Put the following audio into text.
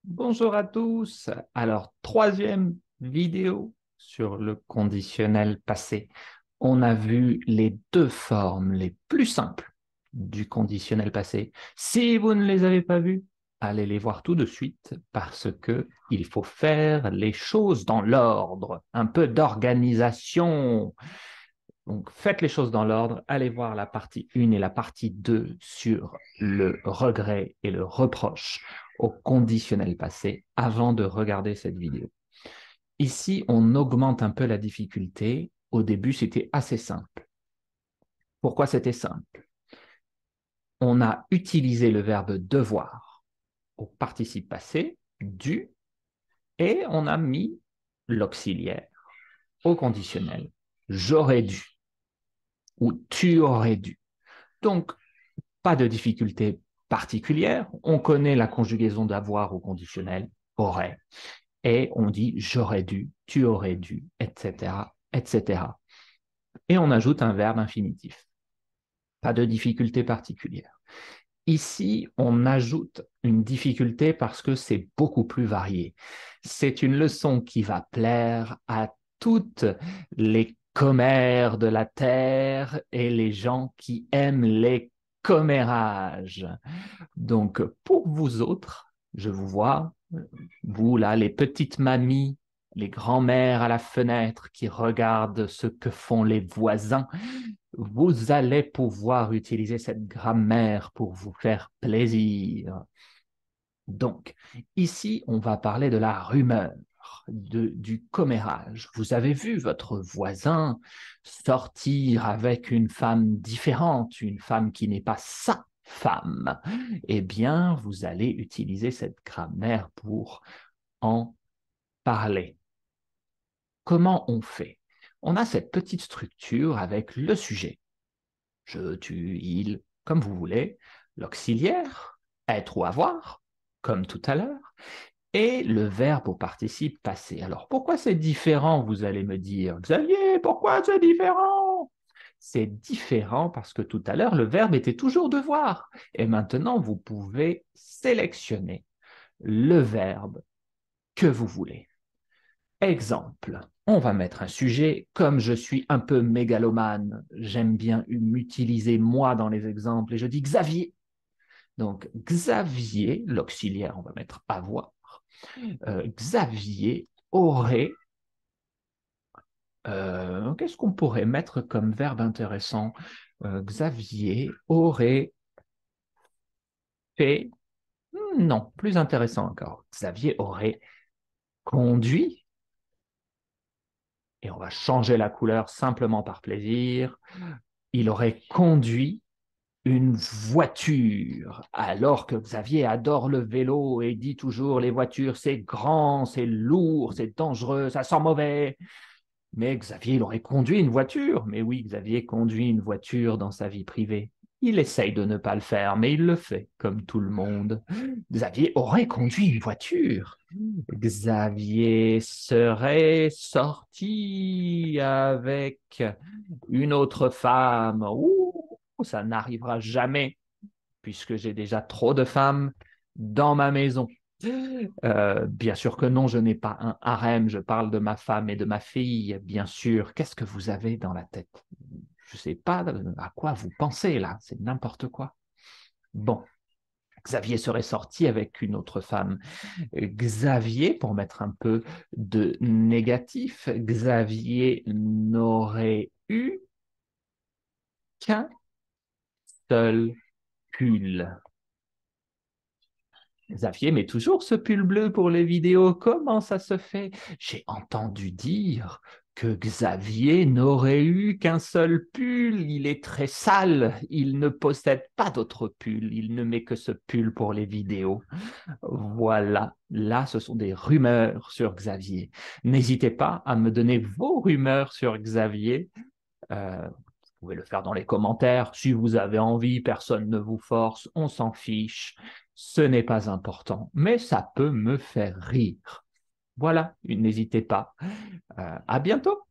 Bonjour à tous. Alors, troisième vidéo sur le conditionnel passé. On a vu les deux formes les plus simples du conditionnel passé. Si vous ne les avez pas vues, allez les voir tout de suite parce que il faut faire les choses dans l'ordre, un peu d'organisation. Donc, faites les choses dans l'ordre. Allez voir la partie 1 et la partie 2 sur le regret et le reproche au conditionnel passé avant de regarder cette vidéo. Ici, on augmente un peu la difficulté. Au début, c'était assez simple. Pourquoi c'était simple? On a utilisé le verbe devoir au participe passé, dû, et on a mis l'auxiliaire au conditionnel. J'aurais dû ou tu aurais dû. Donc, pas de difficulté particulière. On connaît la conjugaison d'avoir au conditionnel, aurait. Et on dit j'aurais dû, tu aurais dû, etc., etc. Et on ajoute un verbe infinitif. Pas de difficulté particulière. Ici, on ajoute une difficulté parce que c'est beaucoup plus varié. C'est une leçon qui va plaire à toutes les commères de la terre et les gens qui aiment les commérages. Donc, pour vous autres, je vous vois, vous là, les petites mamies, les grands-mères à la fenêtre qui regardent ce que font les voisins, vous allez pouvoir utiliser cette grammaire pour vous faire plaisir. Donc, ici, on va parler de la rumeur, du commérage. Vous avez vu votre voisin sortir avec une femme différente, une femme qui n'est pas sa femme. Eh bien, vous allez utiliser cette grammaire pour en parler. Comment on fait? On a cette petite structure avec le sujet. Je, tu, il, comme vous voulez, l'auxiliaire, être ou avoir, comme tout à l'heure, et le verbe au participe passé. Alors, pourquoi c'est différent, vous allez me dire, Xavier, pourquoi c'est différent? C'est différent parce que tout à l'heure, le verbe était toujours devoir. Et maintenant, vous pouvez sélectionner le verbe que vous voulez. Exemple, on va mettre un sujet. Comme je suis un peu mégalomane, j'aime bien m'utiliser moi dans les exemples et je dis Xavier. Donc, Xavier, l'auxiliaire, on va mettre avoir. Xavier aurait. Qu'est-ce qu'on pourrait mettre comme verbe intéressant? Xavier aurait fait. Non, plus intéressant encore. Xavier aurait conduit. Et on va changer la couleur simplement par plaisir. Il aurait conduit une voiture, alors que Xavier adore le vélo et dit toujours les voitures, c'est grand, c'est lourd, c'est dangereux, ça sent mauvais. Mais Xavier, il aurait conduit une voiture. Mais oui, Xavier conduit une voiture dans sa vie privée. Il essaye de ne pas le faire, mais il le fait, comme tout le monde. Xavier aurait conduit une voiture. Xavier serait sorti avec une autre femme. Ouh, ça n'arrivera jamais, puisque j'ai déjà trop de femmes dans ma maison. Bien sûr que non, je n'ai pas un harem, je parle de ma femme et de ma fille, bien sûr. Qu'est-ce que vous avez dans la tête? Je ne sais pas à quoi vous pensez là, c'est n'importe quoi. Bon, Xavier serait sorti avec une autre femme. Xavier, pour mettre un peu de négatif, Xavier n'aurait eu qu'un seul pull. Xavier met toujours ce pull bleu pour les vidéos. Comment ça se fait? J'ai entendu dire que Xavier n'aurait eu qu'un seul pull. Il est très sale. Il ne possède pas d'autre pull. Il ne met que ce pull pour les vidéos. Voilà. Là, ce sont des rumeurs sur Xavier. N'hésitez pas à me donner vos rumeurs sur Xavier. Vous pouvez le faire dans les commentaires. Si vous avez envie, personne ne vous force, on s'en fiche. Ce n'est pas important, mais ça peut me faire rire. Voilà, n'hésitez pas. À bientôt.